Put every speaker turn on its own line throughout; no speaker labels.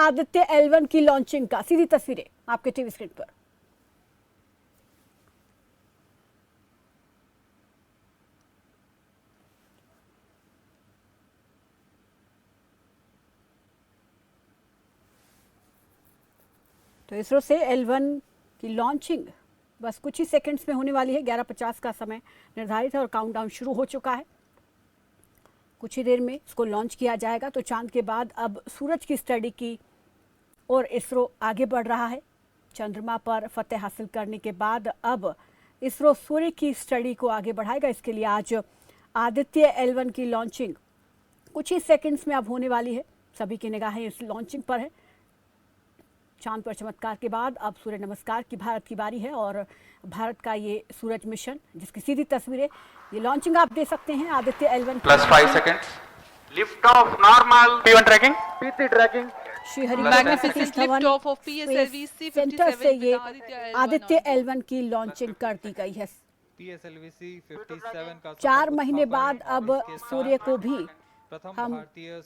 Aditya L1 की launching का, सीधी तस्वीरें आपके टीवी स्क्रीन पर। तो इसरो से L1 की लॉन्चिंग बस कुछ ही सेकंड्स में होने वाली है। 11:50 का समय निर्धारित है और काउंटडाउन शुरू हो चुका है। कुछ ही देर में इसको लॉन्च किया जाएगा। तो चांद के बाद अब सूरज की स्टडी की और इसरो आगे बढ़ रहा है। चंद्रमा पर फतेह हासिल करने के बाद अब इसरो सूर्य की स्टडी को आगे बढ़ाएगा। इसके लिए आज आदित्य L1 की लॉन्चिंग कुछ ही सेकंड्स में अब होने वाली है। सभी की निगाहें इस लॉन्चिंग पर है। चांद पर चमत्कार के बाद अब सूर्य नमस्कार की भारत की बारी है और भारत का ये सूरज मिशन जिसकी सीधी तस्वीरें ये लॉन्चिंग आप दे सकते हैं Aditya L1
+5 seconds lift off normal P1 tracking
PT tracking
Shrihari
Magnificent lift off of PSLV
centre से ये
C57
आदित्य L1 की लॉन्चिंग कर दी गई है।
PSLV C57 का
4 महीने बाद अब सूर्य को भी हम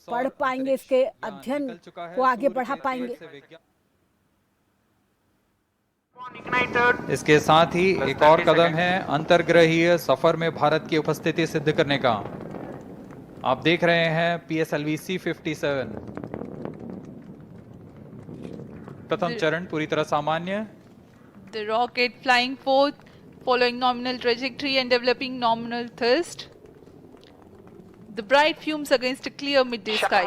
पढ़ पाएंगे, इसके अध्ययन को आगे बढ़ा पाएंगे।
इसके साथ ही एक और कदम है अंतर्ग्रहीय सफर में भारत की उपस्थिति सिद्ध करने का। आप देख रहे हैं PSLV C57 प्रथम चरण पूरी तरह सामान्य।
The rocket flying forth, following nominal trajectory and developing nominal thrust. The bright fumes against a clear midday sky.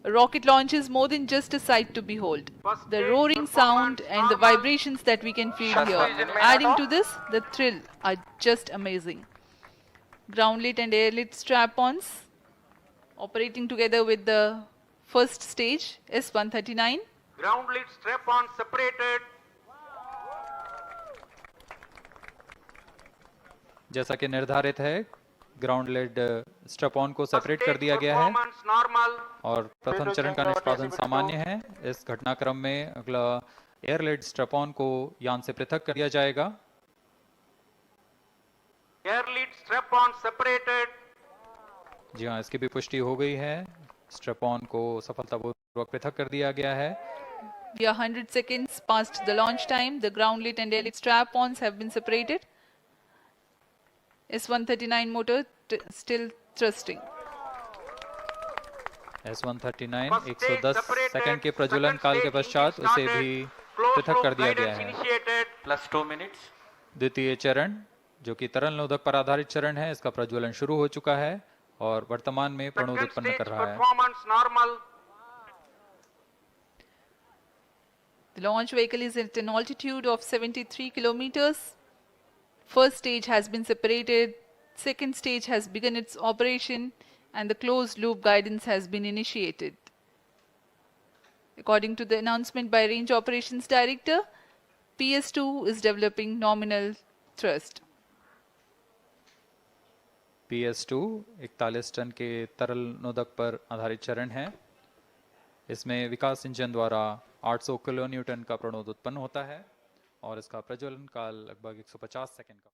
A rocket launch is more than just a sight to behold. The roaring sound and the vibrations that we can feel here, adding to this, the thrill are just amazing. Ground-lit and air-lit strap-ons operating together with the first stage S139.
ground-lit strap-on separated
जैसा कि निर्धारित है ground lead strap-on को separate कर दिया गया है और प्रथम चरण का निष्पादन सामान्य है। इस घटनाक्रम में अगला एयर लेड स्ट्रैप-ऑन को यान से पृथक कर दिया जाएगा।
air lead strap-on separated
जी हाँ, इसकी भी पुष्टि हो गई है। स्ट्रैप-ऑन को सफलतापूर्वक पृथक कर दिया गया है।
We are 100 seconds past the launch time. The ground-lit and air-lit strap-ons have been separated. S139 motor still thrusting.
S139 110 second के प्रज्वलन काल के पश्चात उसे भी पृथक कर दिया गया है।
+2 minutes
द्वितीय चरण जो कि तरल नोदक पर आधारित चरण है, इसका प्रज्वलन शुरू हो चुका है और वर्तमान में प्रणोद उत्पन्न कर रहा है।
performance normal
The launch vehicle is at an altitude of 73 kilometers. First stage has been separated, second stage has begun its operation, and the closed loop guidance has been initiated. According to the announcement by Range Operations Director, PS2 is developing nominal thrust.
PS2 41 ton के तरल नोदक पर आधारित चरण है। इसमें विकास engine द्वारा 800 kilo Newton का प्रणोद उत्पन्न होता है और इसका प्रज्वलन काल लगभग 150 सेकंड का।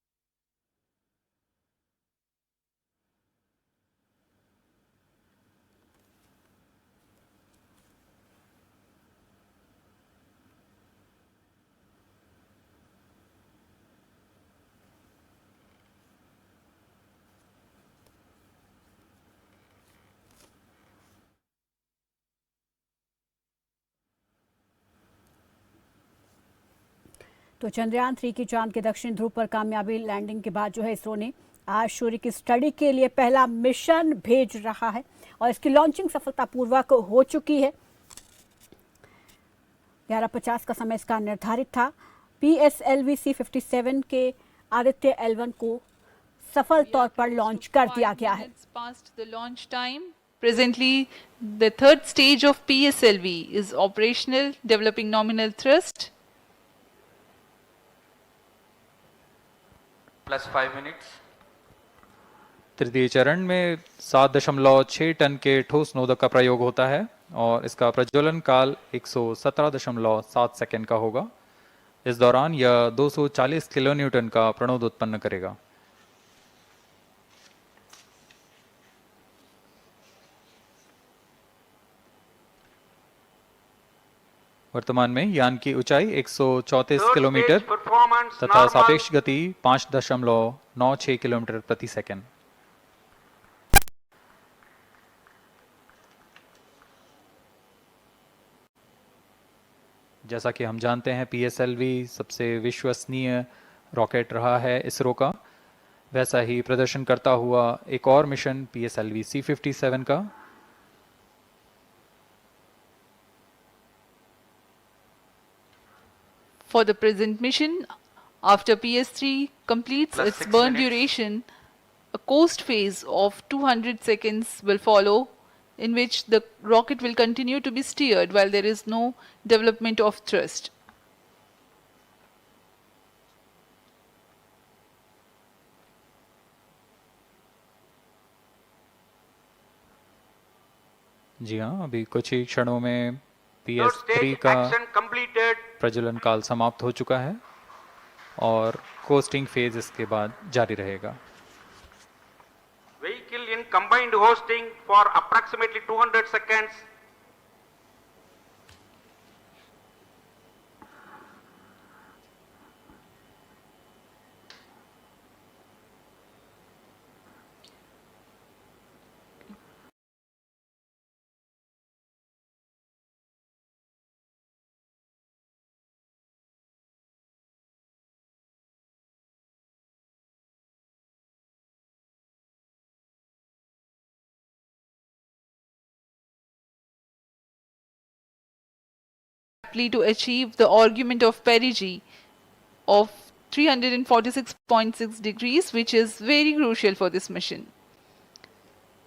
तो चंद्रयान 3 की चांद के दक्षिण ध्रुव पर कामयाबी लैंडिंग के बाद जो है इसरो ने आज सूर्य की स्टडी के लिए पहला मिशन भेज रहा है और इसकी लॉन्चिंग सफलतापूर्वक हो चुकी है। 11:50 का समय इसका निर्धारित था। PSLV C57 के आदित्य L1 को सफल तौर पर लॉन्च कर दिया गया है।
Past the launch time. Presently, the third stage of PSLV is operational, developing nominal thrust.
+5 minutes
तृतीय चरण में 7.6 टन के ठोस नोदक का प्रयोग होता है और इसका प्रज्वलन काल 117.7 सेकंड का होगा। इस दौरान यह 240 किलो न्यूटन का प्रणोद उत्पन्न करेगा। वर्तमान में यान की ऊंचाई 134
Third
किलोमीटर
stage performance
तथा
normal.
सापेक्ष गति 5.96 किलोमीटर प्रति सेकंड। जैसा कि हम जानते हैं PSLV सबसे विश्वसनीय रॉकेट रहा है इसरो का, वैसा ही प्रदर्शन करता हुआ एक और मिशन PSLV C57 का।
For the present mission, after PS3 completes
Plus
its
6
burn
minutes.
duration, a coast phase of 200 seconds will follow, in which the rocket will continue to be steered while there is no development of thrust.
जी हाँ, अभी कुछ ही क्षणों में
Third
PS3
stage
का
action completed.
प्रज्वलन काल समाप्त हो चुका है और कोस्टिंग फेज इसके बाद जारी रहेगा।
Vehicle in combined hosting for approximately 200 seconds.
To achieve the argument of perigee of 346.6 degrees, which is very crucial for this mission.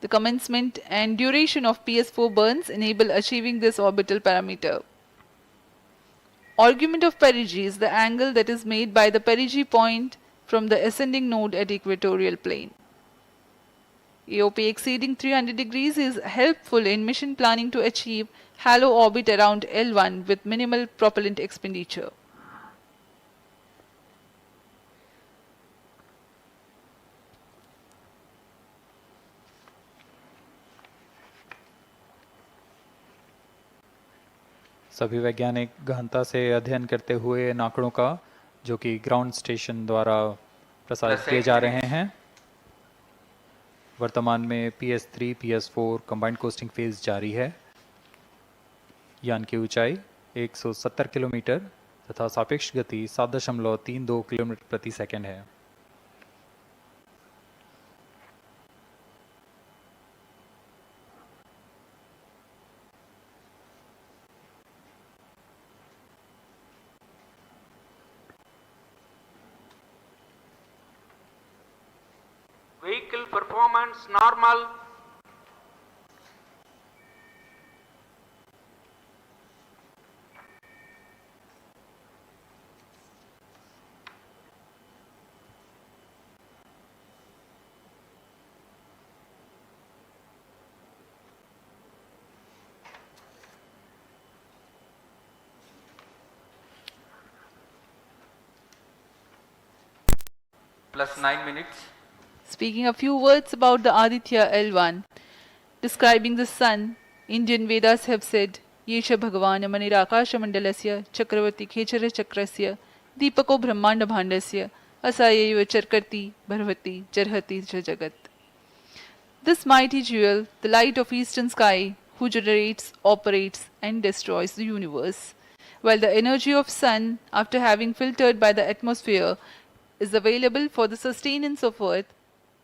The commencement and duration of PS4 burns enable achieving this orbital parameter. Argument of perigee is the angle that is made by the perigee point from the ascending node at equatorial plane. AOP exceeding 300 degrees is helpful in mission planning to achieve halo orbit around L1 with minimal propellant expenditure.
सभी वैज्ञानिक गहनता से अध्ययन करते हुए इन आंकड़ों का, जो कि ग्राउंड स्टेशन द्वारा प्रसारित किए जा रहे हैं। वर्तमान में PS3 PS4 combined costing phase जारी है। यान की ऊंचाई 170 किलोमीटर तथा सापेक्ष गति 7.32 किलोमीटर प्रति सेकंड है।
Vehicle performance normal. Plus 9 minutes.
Speaking a few words about the Aditya L1, describing the sun, Indian Vedas have said, Yesha Bhagavan Manirakasha Mandalasya Chakravarti Khechara Chakrasya Deepako Brahmanda Bhandasya Asayaiva Charkarti Bharvati Jarhati Jagat. This mighty jewel, the light of eastern sky, who generates, operates and destroys the universe, while the energy of sun, after having filtered by the atmosphere, is available for the sustenance of earth,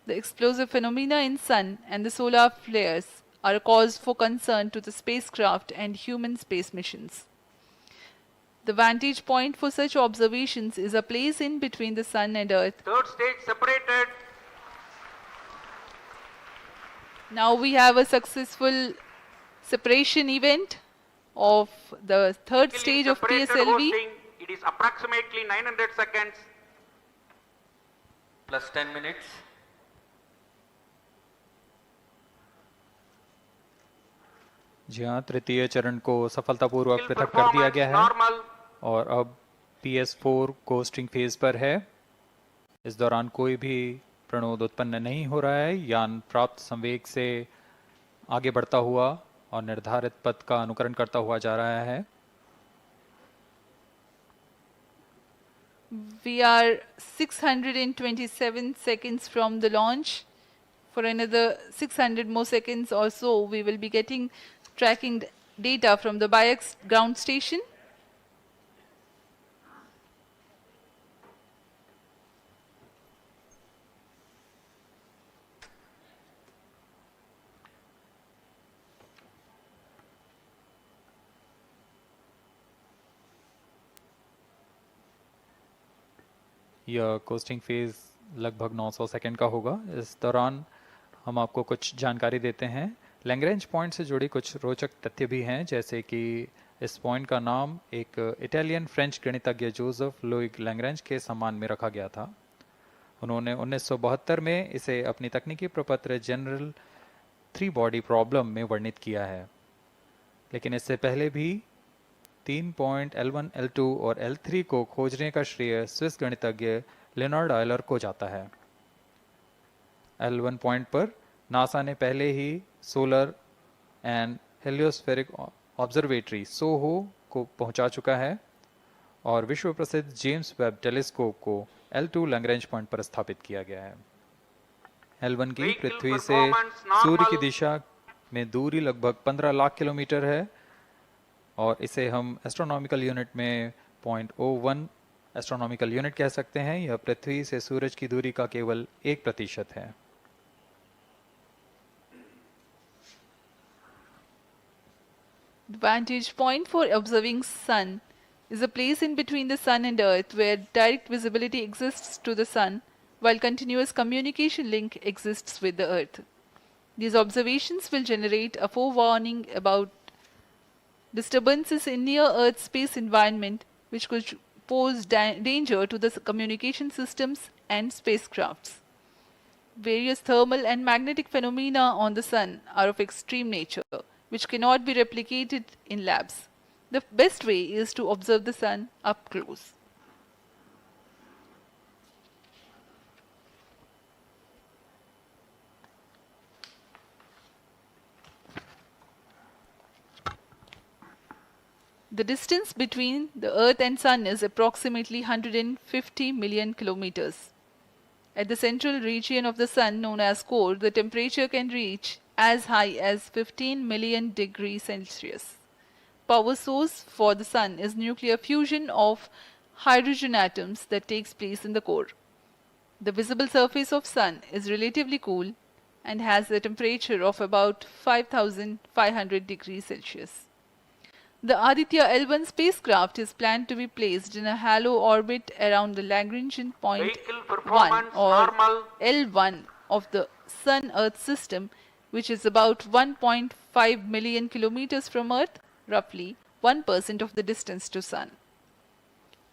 the explosive phenomena in sun and the solar flares are a cause for concern to the spacecraft and human space missions. The vantage point for such observations is a place in between the sun and earth.
Third stage separated.
Now we have a successful separation event of the third
Vehicle
stage
in
of
separated
PSLV.
hosting. It is approximately 900 seconds. Plus 10 minutes.
जी हाँ, तृतीय चरण को सफलतापूर्वक
Vehicle
पृथक कर दिया
performance
गया है
normal.
और अब PS4 कोस्टिंग फेज पर है। इस दौरान कोई भी प्रणोद उत्पन्न नहीं हो रहा है। यान प्राप्त संवेग से आगे बढ़ता हुआ और निर्धारित पथ का अनुकरण करता हुआ जा रहा है।
We are 627 seconds from the launch. For another 600 more seconds or so, we will be getting tracking data from the BIAX ground station.
यह कोस्टिंग फेज लगभग 900 सेकंड का होगा। इस दौरान हम आपको कुछ जानकारी देते हैं। लैग्रेंज पॉइंट से जुड़ी कुछ रोचक तथ्य भी हैं, जैसे कि इस पॉइंट का नाम एक इटालियन फ्रेंच गणितज्ञ जोसेफ लुइग लैग्रेंज के सम्मान में रखा गया था। उन्होंने 1972 में इसे अपनी तकनीकी प्रपत्र जनरल 3 बॉडी प्रॉब्लम में वर्णित किया है, लेकिन इससे पहले भी 3 पॉइंट L1, L2 और L3 को खोजने का श्रेय स्विस गणितज्ञ लियोनार्ड आयलर को जाता है। L1 पॉइंट पर नासा ने पहले ही सोलर एंड हेलियोस्फेरिक ऑब्जर्वेटरी सोहो को पहुंचा चुका है और विश्व प्रसिद्ध जेम्स वेब टेलीस्कोप को L2 लैग्रेंज पॉइंट पर स्थापित किया गया है। L1 की पृथ्वी से सूर्य की दिशा में दूरी लगभग 15 लाख किलोमीटर है और इसे हम एस्ट्रोनॉमिकल यूनिट में 0.01 एस्ट्रोनॉमिकल यूनिट कह सकते हैं। यह पृथ्वी से सूरज की दूरी का केवल 1% है।
The vantage point for observing sun is a place in between the sun and earth where direct visibility exists to the sun while continuous communication link exists with the earth. These observations will generate a forewarning about disturbances in near earth space environment which could pose danger to the communication systems and spacecrafts. Various thermal and magnetic phenomena on the sun are of extreme nature, which cannot be replicated in labs. The best way is to observe the sun up close. The distance between the Earth and Sun is approximately 150 million kilometers. At the central region of the Sun, known as core, the temperature can reach as high as 15 million degrees Celsius. Power source for the Sun is nuclear fusion of hydrogen atoms that takes place in the core. The visible surface of Sun is relatively cool and has a temperature of about 5,500 degrees Celsius. The Aditya L1 spacecraft is planned to be placed in a halo orbit around the Lagrangian point
Vehicle
1
performance
or
normal.
L1 of the Sun-Earth system, which is about 1.5 million kilometers from Earth, roughly 1% of the distance to Sun.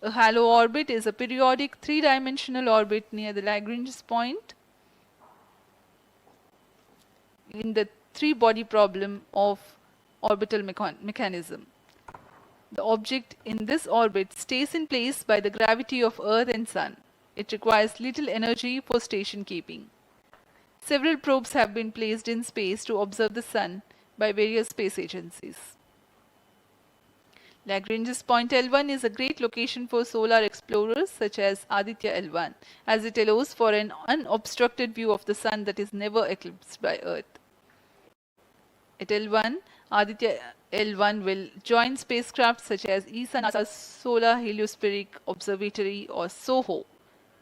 A halo orbit is a periodic three-dimensional orbit near the Lagrange point in the three-body problem of orbital mechanism. The object in this orbit stays in place by the gravity of Earth and Sun. It requires little energy for station keeping. Several probes have been placed in space to observe the Sun by various space agencies. Lagrange's point L1 is a great location for solar explorers such as Aditya L1, as it allows for an unobstructed view of the Sun that is never eclipsed by Earth. At L1, Aditya L1 will join spacecraft such as ESA's Solar Heliospheric Observatory or SOHO,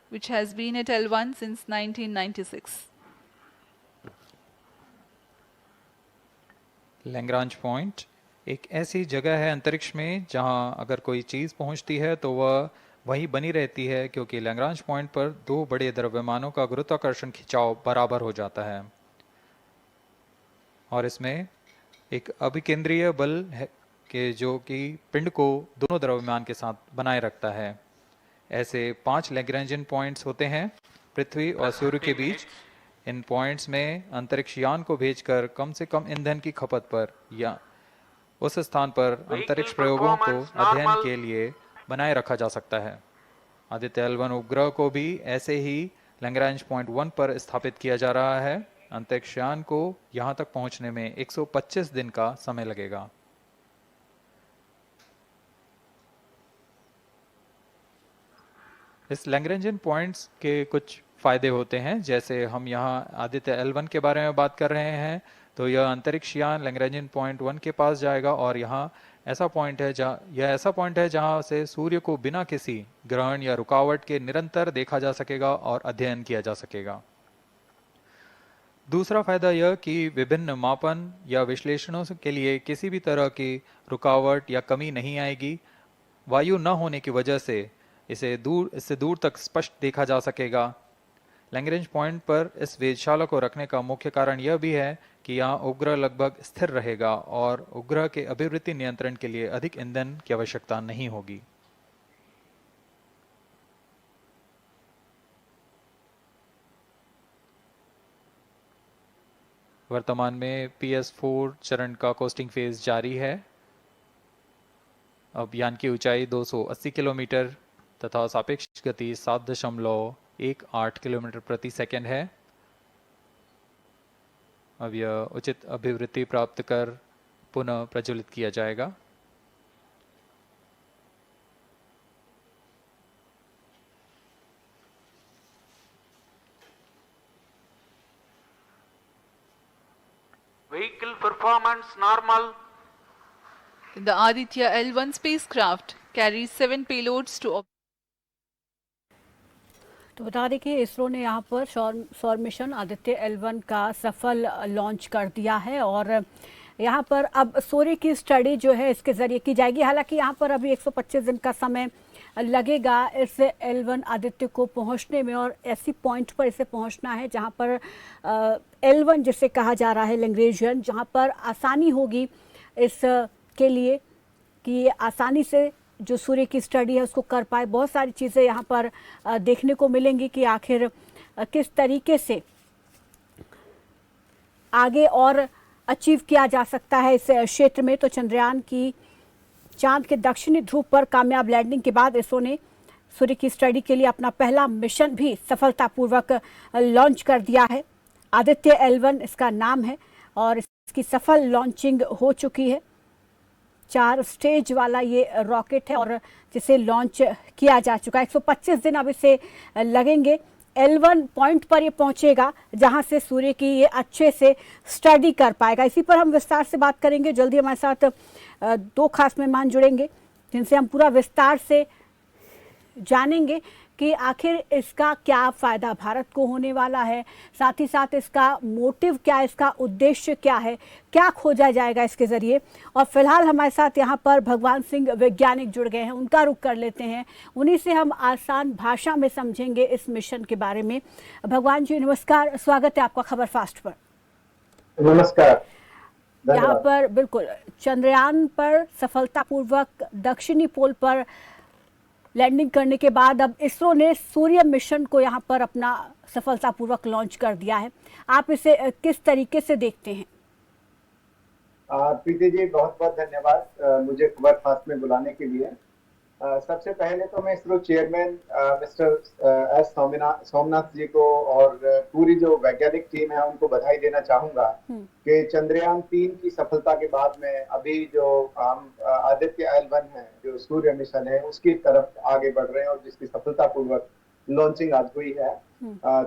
which has been at L1 since 1996.
Lagrange point एक ऐसी जगह है अंतरिक्ष में जहां अगर कोई चीज़ पहुंचती है तो वह वहीं बनी रहती है, क्योंकि लैग्रांज पॉइंट पर दो बड़े द्रव्यमानों का गुरुत्वाकर्षण खिंचाव बराबर हो जाता है और इसमें एक अभिकेंद्रीय बल है कि जो कि पिंड को दोनों द्रव्यमान के साथ बनाए रखता है। ऐसे 5 लैग्रेंजियन पॉइंट्स होते हैं पृथ्वी और सूर्य के बीच। इन पॉइंट्स में अंतरिक्ष यान को भेजकर कम से कम ईंधन की खपत पर या उस स्थान पर अंतरिक्ष प्रयोगों को अध्ययन के लिए बनाए रखा जा सकता है। आदित्य L1 उपग्रह को भी ऐसे ही लैग्रेंज पॉइंट 1 पर स्थापित किया जा रहा है। अंतरिक्ष यान को यहां तक पहुंचने में 125 दिन का समय लगेगा। इस लैग्रेंजियन पॉइंट्स के कुछ फायदे होते हैं, जैसे हम यहाँ आदित्य L1 के बारे में बात कर रहे हैं, तो यह अंतरिक्ष यान लैग्रेंजियन पॉइंट 1 के पास जाएगा और यहाँ ऐसा पॉइंट है जहाँ से सूर्य को बिना किसी ग्रहण या रुकावट के निरंतर देखा जा सकेगा और अध्ययन किया जा सकेगा। दूसरा फायदा यह कि विभिन्न मापन या विश्लेषणों के लिए किसी भी तरह की रुकावट या कमी नहीं आएगी। वायु न होने की वजह से इससे दूर तक स्पष्ट देखा जा सकेगा। लैग्रेंज पॉइंट पर इस वेधशाला को रखने का मुख्य कारण यह भी है कि यहाँ उपग्रह लगभग स्थिर रहेगा और उपग्रह के अभिवृत्ति नियंत्रण के लिए अधिक ईंधन की आवश्यकता नहीं होगी। वर्तमान में PS4 चरण का कोस्टिंग फेज जारी है। अब यान की ऊंचाई 280 किलोमीटर तथा सापेक्ष गति 7.18 किलोमीटर प्रति सेकंड है। अब यह उचित अभिवृत्ति प्राप्त कर पुनः प्रज्वलित किया जाएगा।
Vehicle performance normal.
The Aditya L1 spacecraft carries 7 payloads to.
तो बता दें कि इसरो ने यहाँ पर सौर मिशन आदित्य L1 का सफल लॉन्च कर दिया है और यहाँ पर अब सूर्य की स्टडी जो है इसके ज़रिए की जाएगी। हालांकि यहाँ पर अभी 125 दिन का समय लगेगा इस L1 आदित्य को पहुँचने में और ऐसी पॉइंट पर इसे पहुँचना है जहाँ पर L1 जिसे कहा जा रहा है लैग्रेंजियन, जहाँ पर आसानी होगी इसके लिए कि आसानी से जो सूर्य की स्टडी है उसको कर पाए। बहुत सारी चीज़ें यहाँ पर देखने को मिलेंगी कि आखिर किस तरीके से आगे और अचीव किया जा सकता है इस क्षेत्र में। तो चंद्रयान की चांद के दक्षिणी ध्रुव पर कामयाब लैंडिंग के बाद इसरो ने सूर्य की स्टडी के लिए अपना पहला मिशन भी सफलतापूर्वक लॉन्च कर दिया है। आदित्य L1 इसका नाम है और इसकी सफल लॉन्चिंग हो चुकी है। 4 स्टेज वाला ये रॉकेट है और जिसे लॉन्च किया जा चुका है। 125 दिन अब इसे लगेंगे। L1 पॉइंट पर ये पहुंचेगा जहां से सूर्य की ये अच्छे से स्टडी कर पाएगा। इसी पर हम विस्तार से बात करेंगे। जल्दी हमारे साथ 2 खास मेहमान जुड़ेंगे जिनसे हम पूरा विस्तार से जानेंगे कि आखिर इसका क्या फ़ायदा भारत को होने वाला है, साथ ही साथ इसका मोटिव क्या है, इसका उद्देश्य क्या है, क्या खोजा जाएगा इसके ज़रिए। और फिलहाल हमारे साथ यहाँ पर भगवान सिंह वैज्ञानिक जुड़ गए हैं, उनका रुख कर लेते हैं। उन्हीं से हम आसान भाषा में समझेंगे इस मिशन के बारे में। भगवान जी नमस्कार, स्वागत है आपका खबर फास्ट पर।
नमस्कार।
यहाँ पर बिल्कुल चंद्रयान पर सफलतापूर्वक दक्षिणी पोल पर लैंडिंग करने के बाद अब इसरो ने सूर्य मिशन को यहाँ पर अपना सफलतापूर्वक लॉन्च कर दिया है। आप इसे किस तरीके से देखते हैं?
प्रीति जी, बहुत बहुत धन्यवाद मुझे खबर फास्ट में बुलाने के लिए। सबसे पहले तो मैं ISRO chairman mister S Somnath ji को और पूरी जो वैज्ञानिक टीम है उनको बधाई देना चाहूंगा कि चंद्रयान 3 की सफलता के बाद में अभी जो हम आदित्य L1 है, जो सूर्य मिशन है, उसकी तरफ आगे बढ़ रहे हैं और जिसकी सफलतापूर्वक लॉन्चिंग आज हुई है।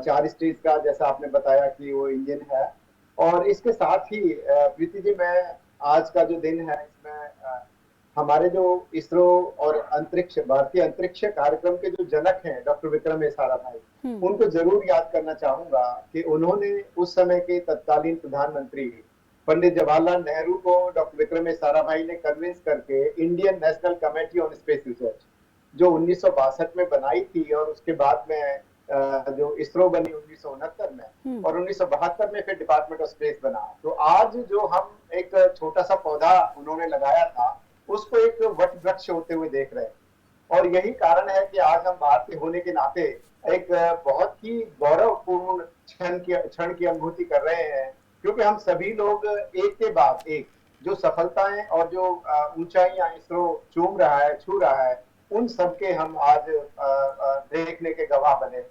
4 स्टेज का, जैसा आपने बताया कि वो इंजन है। और इसके साथ ही प्रीति जी, मैं आज का जो दिन है इसमें हमारे जो इसरो और भारतीय अंतरिक्ष कार्यक्रम के जो जनक हैं डॉक्टर विक्रम साराभाई, उनको जरूर याद करना चाहूंगा कि उन्होंने उस समय के तत्कालीन प्रधानमंत्री पंडित जवाहरलाल नेहरू को डॉक्टर विक्रम साराभाई ने कन्विंस करके Indian national committee on space research जो 1962 में बनाई थी और उसके बाद में जो इसरो बनी 1969 में और 1972 में फिर डिपार्टमेंट ऑफ स्पेस बना। तो आज जो हम एक छोटा सा पौधा उन्होंने लगाया था उसको एक वट वृक्ष होते हुए देख रहे हैं। और यही कारण है कि आज हम भारतीय होने के नाते एक बहुत ही गौरवपूर्ण क्षण की अनुभूति कर रहे हैं, क्योंकि हम सभी लोग एक के बाद एक जो सफलताएं और जो ऊंचाइयां इसरो छू रहा है, उन सबके हम आज देखने के गवाह बने।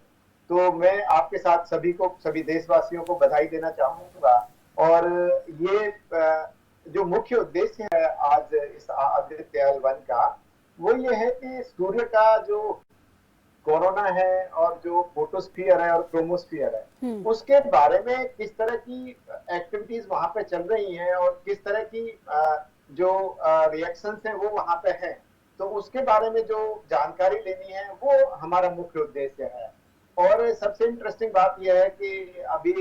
तो मैं आपके साथ सभी देशवासियों को बधाई देना चाहूंगा। और ये जो मुख्य उद्देश्य है आज इस आदित्य L1 का, वो ये है कि सूर्य का जो कोरोना है और जो फोटोस्फीयर है और क्रोमोस्फीयर है, उसके बारे में किस तरह की एक्टिविटीज वहां पे चल रही हैं और किस तरह की जो रिएक्शंस हैं वो वहां पे हैं, तो उसके बारे में जो जानकारी लेनी है वो हमारा मुख्य उद्देश्य है। और सबसे इंटरेस्टिंग बात यह है कि अभी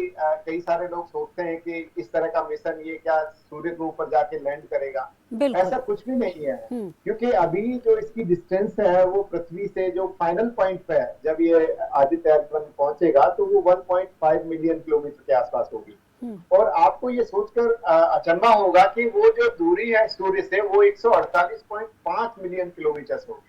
कई सारे लोग सोचते हैं कि इस तरह का मिशन ये क्या सूर्य के ऊपर जाके लैंड करेगा।
बिल्कुल।
ऐसा कुछ भी नहीं है, क्योंकि अभी जो इसकी डिस्टेंस है वो पृथ्वी से जो फाइनल पॉइंट पे है, जब ये आदित्य एल1 पहुंचेगा तो वो 1.5 मिलियन किलोमीटर के आसपास होगी। और आपको ये सोचकर अचंभा होगा कि वो जो दूरी है सूर्य से वो 148.5 मिलियन किलोमीटर होगी।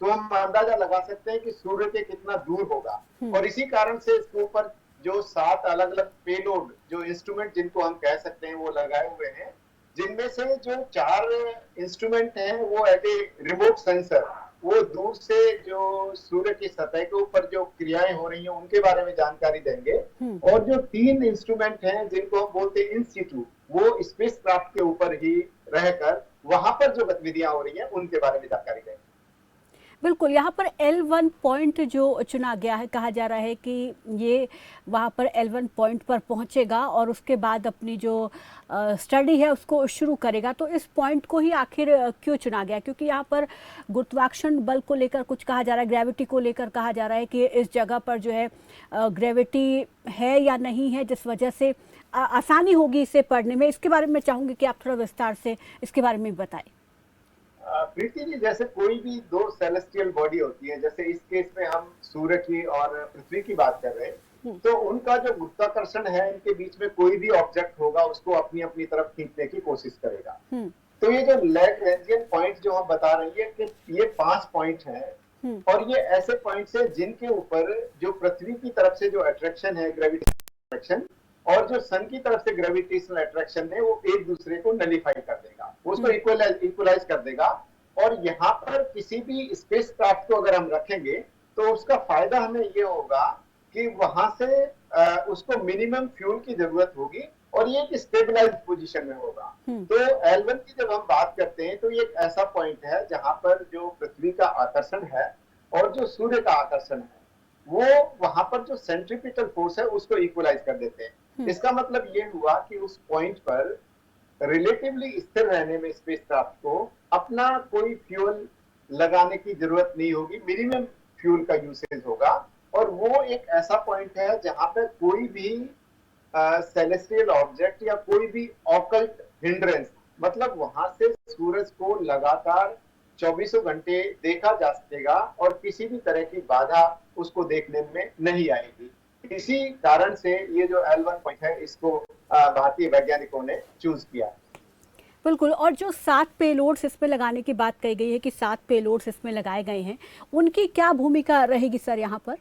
तो हम अंदाजा लगा सकते हैं कि सूर्य के कितना दूर होगा। और इसी कारण से इसके ऊपर जो 7 अलग अलग पेलोड, जो इंस्ट्रूमेंट जिनको हम कह सकते हैं, वो लगाए हुए हैं, जिनमें से जो 4 इंस्ट्रूमेंट हैं वो एज ए रिमोट सेंसर, वो दूर से जो सूर्य की सतह के ऊपर जो क्रियाएं हो रही हैं उनके बारे में जानकारी देंगे। और जो 3 इंस्ट्रूमेंट हैं जिनको हम बोलते हैं इन सीटू, वो स्पेस क्राफ्ट के ऊपर ही रहकर वहां पर जो गतिविधियां हो रही हैं उनके बारे में जानकारी देंगे।
बिल्कुल, यहाँ पर L1 पॉइंट जो चुना गया है, कहा जा रहा है कि ये वहाँ पर L1 पॉइंट पर पहुँचेगा और उसके बाद अपनी जो स्टडी है उसको शुरू करेगा। तो इस पॉइंट को ही आखिर क्यों चुना गया? क्योंकि यहाँ पर गुरुत्वाकर्षण बल को लेकर कुछ कहा जा रहा है, ग्रेविटी को लेकर कहा जा रहा है कि इस जगह पर जो है ग्रेविटी है या नहीं है, जिस वजह से आसानी होगी इसे पढ़ने में। इसके बारे में चाहूँगी कि आप थोड़ा विस्तार से इसके बारे में बताएं।
प्रीति जी, जैसे कोई भी 2 सेलेस्टियल बॉडी होती है, जैसे इस केस में हम सूर्य की और पृथ्वी की बात कर रहे हैं, तो उनका जो गुरुत्वाकर्षण है, इनके बीच में कोई भी ऑब्जेक्ट होगा उसको अपनी अपनी तरफ खींचने की कोशिश करेगा। तो ये जो लैग्रेंजियन पॉइंट जो हम बता रही है कि ये 5 पॉइंट हैं, और ये ऐसे पॉइंट्स हैं जिनके ऊपर जो पृथ्वी की तरफ से जो अट्रैक्शन है, ग्रेविटेशनल अट्रैक्शन, और जो सन की तरफ से ग्रेविटेशनल अट्रैक्शन है, वो एक दूसरे को नलीफाई कर देगा, उसको इक्वलाइज कर देगा। और यहाँ पर किसी भी स्पेस क्राफ्ट को अगर हम रखेंगे तो उसका फायदा हमें ये होगा कि वहां से उसको मिनिमम फ्यूल की जरूरत होगी और ये एक स्टेबलाइज पोजीशन में होगा। तो L1 की जब हम बात करते हैं तो ये एक ऐसा पॉइंट है जहां पर जो पृथ्वी का आकर्षण है और जो सूर्य का आकर्षण है, वो वहां पर जो सेंट्रीपिटल फोर्स है उसको इक्वलाइज कर देते हैं। इसका मतलब ये हुआ कि उस पॉइंट पर रिलेटिवली स्थिर रहने में स्पेसक्राफ्ट को अपना कोई फ्यूल लगाने की जरूरत नहीं होगी, मिनिमम फ्यूल का यूसेज होगा। और वो एक ऐसा पॉइंट है जहां पर कोई भी सेलेस्टियल ऑब्जेक्ट या कोई भी ऑकल्ट हिंड्रेंस, मतलब वहां से सूरज को लगातार 24 घंटे देखा जा सकेगा और किसी भी तरह की बाधा उसको देखने में नहीं आएगी। इसी कारण से ये जो L1 पॉइंट है इसको भारतीय वैज्ञानिकों ने चूज किया।
बिल्कुल। और जो 7 पेलोड्स इसमें लगाने की बात कही गई है कि 7 पेलोड्स इसमें लगाए गए हैं, उनकी क्या भूमिका रहेगी सर यहाँ पर?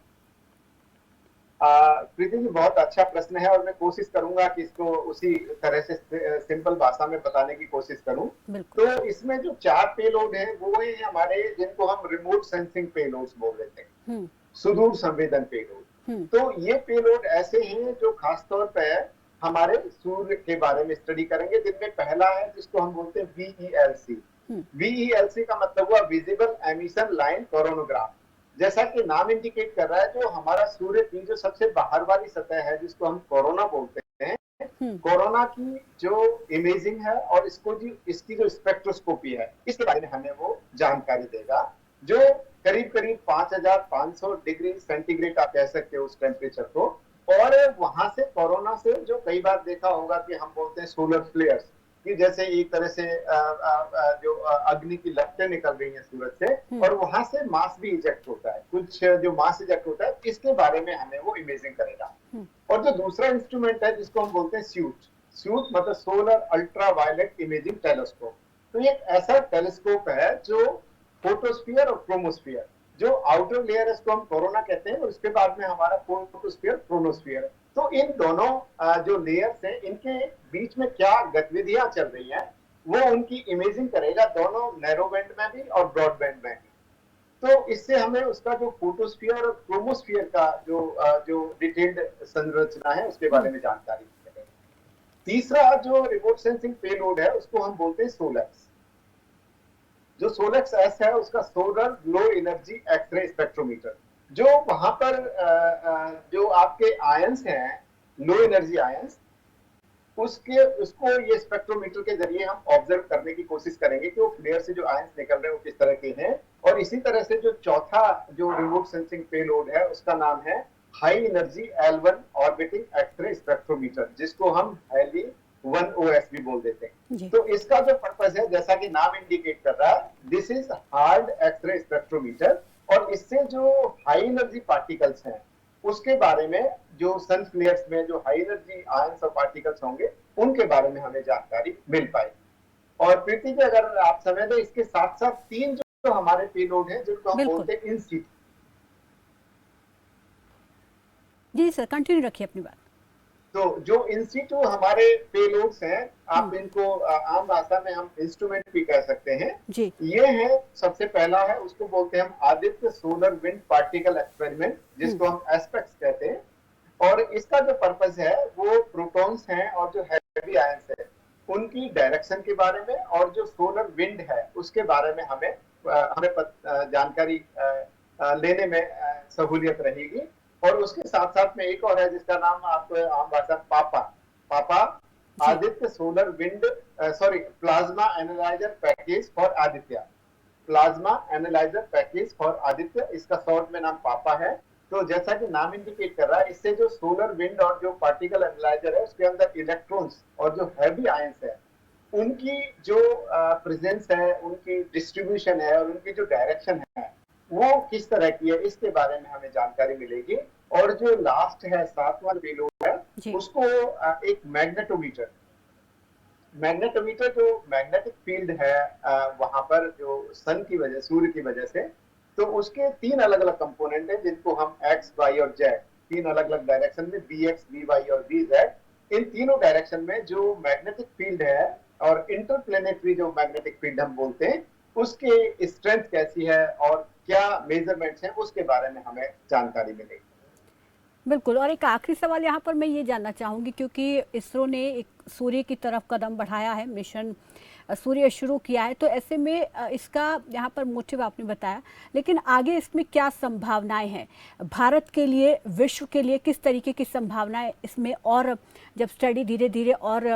प्रीति जी, बहुत अच्छा प्रश्न है और मैं कोशिश करूंगा कि इसको उसी तरह से सिंपल भाषा में बताने की कोशिश करूं। तो इसमें जो 4 पेलोड हैं वो है हमारे, जिनको हम रिमोट सेंसिंग पेलोड्स बोल देते हैं, सुदूर संवेदन पेलोड। तो ये पेलोड ऐसे हैं जो खासतौर पर हमारे सूर्य के बारे में स्टडी करेंगे, जिनमें पहला है जिसको हम बोलते हैं VELC। VELC का मतलब हुआ विजिबल एमिशन लाइन कोरोनोग्राफ। जैसा कि नाम इंडिकेट कर रहा है, जो हमारा सूर्य की जो सबसे बाहर वाली सतह है जिसको हम कोरोना बोलते हैं, कोरोना की जो इमेजिंग है और इसकी जो स्पेक्ट्रोस्कोपी है, इसके बारे में हमें वो जानकारी देगा, जो करीब करीब 5500 डिग्री सेंटीग्रेड आप कह सकते हो उस टेम्परेचर को। और वहां से कोरोना से जो कई बार देखा होगा कि हम बोलते हैं सोलर फ्लेयर्स, कि जैसे एक तरह से जो अग्नि की लपटें निकल रही हैं सूरज से, और वहां से मास भी इजेक्ट होता है, कुछ जो मास इजेक्ट होता है, इसके बारे में हमें वो इमेजिंग करेगा। और जो दूसरा इंस्ट्रूमेंट है जिसको हम बोलते हैं स्यूट मतलब solar ultraviolet imaging telescope. तो ये एक ऐसा टेलीस्कोप है जो फोटोस्फीयर और क्रोमोस्फीयर, जो आउटर लेयर है उसको हम कोरोना कहते हैं, और उसके बाद में हमारा फोटोस्फीयर क्रोनोस्फीयर। तो इन दोनों जो लेयर्स हैं, इनके बीच में क्या गतिविधियां चल रही हैं वो उनकी इमेजिंग करेगा, दोनों नैरो बैंड में भी और ब्रॉड बैंड में भी। तो इससे हमें उसका जो फोटोस्फीयर और क्रोमोस्फीयर का जो डिटेल्ड संरचना है उसके बारे में जानकारी मिलेगी। तीसरा जो रिमोट सेंसिंग पेलोड है उसको हम बोलते हैं सोलैक्स। जो सोलेक्स एस है उसका solar low energy x-ray spectrometer, जो वहां पर जो आपके आयंस हैं, लो एनर्जी आयंस, उसको ये स्पेक्ट्रोमीटर के जरिए हम ऑब्जर्व करने की कोशिश करेंगे कि वो फ्लेयर से जो आयंस निकल रहे हैं वो किस तरह के हैं। और इसी तरह से जो चौथा जो रिमोट सेंसिंग पेलोड है उसका नाम है high energy L1 orbiting x-ray spectrometer, जिसको हम हैली 1OS भी बोल देते हैं।
जी।
तो इसका जो पर्पस है, जैसा कि नाम इंडिकेट कर रहा है, this is hard x-ray spectrometer, और इससे जो हाई एनर्जी पार्टिकल्स हैं उसके बारे में, जो सन फ्लेयर्स में जो हाई एनर्जी आयंस और पार्टिकल्स होंगे उनके बारे में हमें जानकारी मिल पाएगी। और प्रीति जी, अगर आप समय दें, इसके साथ साथ तीन जो हमारे पेलोड हैं जिनको हम
बिल्कुल।
बोलते हैं इन सीटू।
जी सर, कंटिन्यू रखिए अपनी बात।
तो जो इन सीटू हमारे पेलोड्स हैं, आप इनको आम भाषा में हम इंस्ट्रूमेंट भी कह सकते हैं।
जी।
ये है, सबसे पहला है, उसको बोलते हैं हम Aditya solar wind particle experiment, जिसको हम एस्पेक्स कहते हैं। और इसका जो पर्पस है वो प्रोटॉन्स हैं और जो हैवी आयंस है उनकी डायरेक्शन के बारे में, और जो सोलर विंड है उसके बारे में हमें जानकारी लेने में सहूलियत रहेगी। और उसके साथ साथ में एक और है जिसका नाम आप आम भाषा पापा Aditya solar wind plasma analyser package for Aditya, plasma analyser package for Aditya, इसका शॉर्ट में नाम पापा है। तो जैसा कि नाम इंडिकेट कर रहा है, इससे जो सोलर विंड और जो पार्टिकल एनालाइजर है उसके अंदर इलेक्ट्रॉन्स और जो हैवी आयंस है उनकी जो प्रेजेंस है, उनकी डिस्ट्रीब्यूशन है और उनकी जो डायरेक्शन है वो किस तरह की है, इसके बारे में हमें जानकारी मिलेगी। और जो लास्ट है, सातवां पेलोड है, उसको एक मैग्नेटोमीटर जो मैग्नेटिक फील्ड है वहां पर जो सन की वजह, सूर्य की वजह से, तो उसके तीन अलग अलग कंपोनेंट हैं जिनको हम एक्स, वाई और जेड, तीन अलग अलग डायरेक्शन में, बी एक्स, बी वाई और बी जेड, इन तीनों डायरेक्शन में जो मैग्नेटिक फील्ड है और इंटरप्लेनेटरी जो मैग्नेटिक फील्ड हम बोलते हैं उसके स्ट्रेंथ कैसी है और क्या मेजरमेंट्स हैं, उसके बारे में हमें जानकारी मिलेगी।
बिल्कुल। और एक आखिरी सवाल यहाँ पर मैं ये जानना चाहूँगी, क्योंकि इसरो ने एक सूर्य की तरफ कदम बढ़ाया है, मिशन सूर्य शुरू किया है, तो ऐसे में इसका यहाँ पर मोटिव आपने बताया, लेकिन आगे इसमें क्या संभावनाएं हैं भारत के लिए, विश्व के लिए, किस तरीके की संभावनाएं इसमें, और जब स्टडी धीरे धीरे और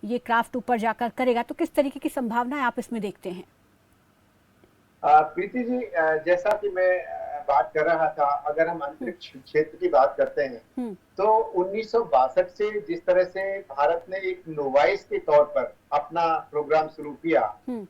ये क्राफ्ट ऊपर जाकर करेगा तो किस तरीके की संभावनाएं आप इसमें देखते हैं?
प्रीति जी, जैसा कि मैं बात कर रहा था, अगर हम अंतरिक्ष क्षेत्र की बात करते हैं तो 1962 से जिस तरह से भारत ने एक नोवाइस के तौर पर अपना प्रोग्राम शुरू किया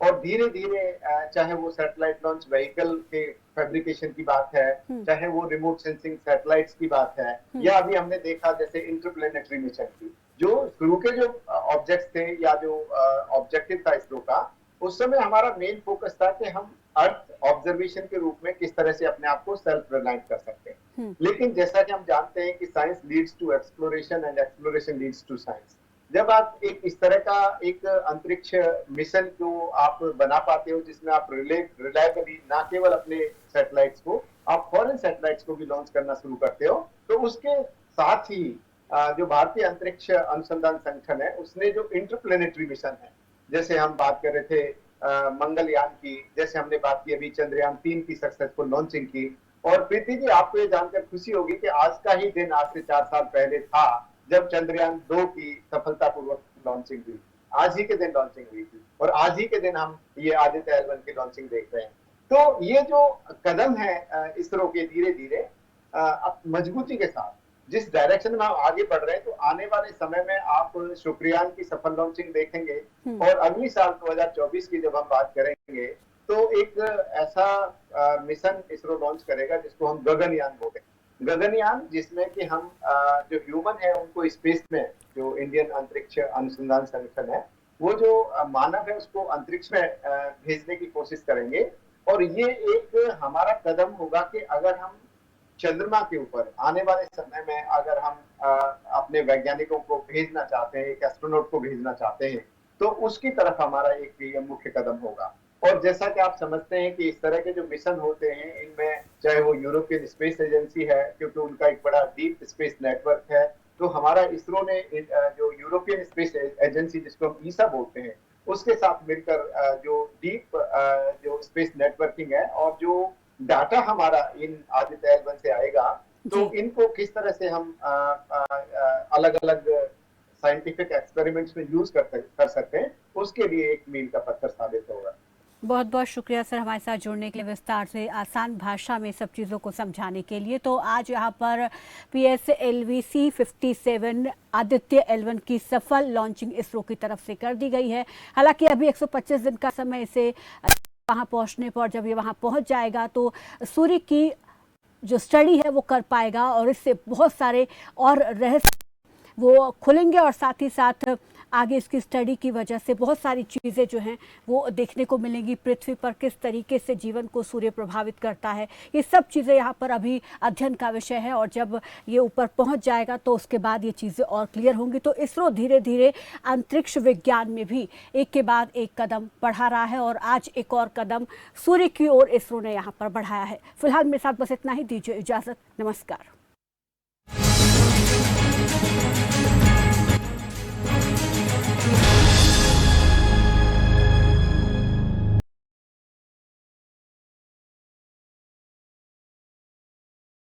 और धीरे धीरे, चाहे वो सैटेलाइट लॉन्च व्हीकल के फैब्रिकेशन की बात है, चाहे वो रिमोट सेंसिंग सैटेलाइट्स की बात है, या अभी हमने देखा जैसे इंटरप्लेनेटरी मिशन की, जो शुरू के जो ऑब्जेक्ट्स थे या जो ऑब्जेक्टिव था इसरो का, उस समय हमारा मेन फोकस था कि हम अर्थ ऑब्जर्वेशन के रूप में किस तरह से अपने आप को सेल्फ रिलायंट कर सकते हैं। लेकिन जैसा कि हम जानते हैं कि science leads to exploration and exploration leads to science. जब आप एक इस तरह का एक अंतरिक्ष मिशन को आप बना पाते हो जिसमें आप रिलायबली ना केवल अपने सैटेलाइट्स को, आप फॉरेन सैटेलाइट्स को भी लॉन्च करना शुरू करते हो, तो उसके साथ ही जो भारतीय अंतरिक्ष अनुसंधान संगठन है उसने जो इंटरप्लेनेटरी मिशन है, जैसे हम बात कर रहे थे मंगलयान की, जैसे हमने बात की अभी चंद्रयान 3 की सक्सेसफुल लॉन्चिंग की। और प्रीति जी, आपको ये जानकर खुशी होगी कि आज का ही दिन, आज से 4 साल पहले था जब चंद्रयान 2 की सफलतापूर्वक लॉन्चिंग हुई। आज ही के दिन लॉन्चिंग हुई थी और आज ही के दिन हम ये आदित्य L1 की लॉन्चिंग देख रहे हैं। तो ये जो कदम है इसरो के धीरे धीरे मजबूती के साथ जिस डायरेक्शन में हम आगे बढ़ रहे हैं, तो आने वाले समय में आप शुक्रयान की सफल लॉन्चिंग देखेंगे और अगली साल 2024 की जब हम बात करेंगे तो एक ऐसा मिशन इसरो लॉन्च करेगा जिसको हम गगनयान बोलते हैं। गगनयान जिसमें कि हम जो ह्यूमन है उनको स्पेस में, जो इंडियन अंतरिक्ष अनुसंधान संगठन है, वो जो मानव है उसको अंतरिक्ष में भेजने की कोशिश करेंगे। और ये एक हमारा कदम होगा कि अगर हम चंद्रमा के ऊपर आने वाले समय में अगर हम अपने वैज्ञानिकों को भेजना चाहते हैं, एक एस्ट्रोनॉट को भेजना चाहते हैं, तो उसकी तरफ हमारा एक मुख्य कदम होगा। और जैसा कि आप समझते हैं कि इस तरह के जो मिशन होते हैं इनमें चाहे वो यूरोपियन स्पेस एजेंसी है, क्योंकि उनका एक बड़ा डीप स्पेस नेटवर्क है, तो हमारा इसरो ने जो यूरोपियन स्पेस एजेंसी जिसको हम ईसा बोलते हैं, उसके साथ मिलकर जो डीप जो स्पेस नेटवर्किंग है और जो डाटा हमारा इन आदित्य L1 से आएगा, तो इनको किस तरह से हम अलग अलग साइंटिफिक एक्सपेरिमेंट्स में यूज कर सकते हैं, उसके लिए एक मील का पत्थर साबित होगा।
बहुत बहुत शुक्रिया सर हमारे साथ जुड़ने के लिए, विस्तार से आसान भाषा में सब चीज़ों को समझाने के लिए। तो आज यहाँ पर PSLV C57 आदित्य L1 की सफल लॉन्चिंग इसरो की तरफ से कर दी गई है। हालांकि अभी 125 दिन का समय इसे वहाँ पहुँचने पर, जब ये वहाँ पहुँच जाएगा तो सूर्य की जो स्टडी है वो कर पाएगा और इससे बहुत सारे और रहस्य वो खुलेंगे और साथ ही साथ आगे इसकी स्टडी की वजह से बहुत सारी चीज़ें जो हैं वो देखने को मिलेंगी। पृथ्वी पर किस तरीके से जीवन को सूर्य प्रभावित करता है, ये सब चीज़ें यहाँ पर अभी अध्ययन का विषय है और जब ये ऊपर पहुँच जाएगा तो उसके बाद ये चीज़ें और क्लियर होंगी। तो इसरो धीरे धीरे अंतरिक्ष विज्ञान में भी एक के बाद एक कदम बढ़ा रहा है और आज एक और कदम सूर्य की ओर इसरो ने यहाँ पर बढ़ाया है। फिलहाल मेरे साथ बस इतना ही, दीजिए इजाज़त, नमस्कार।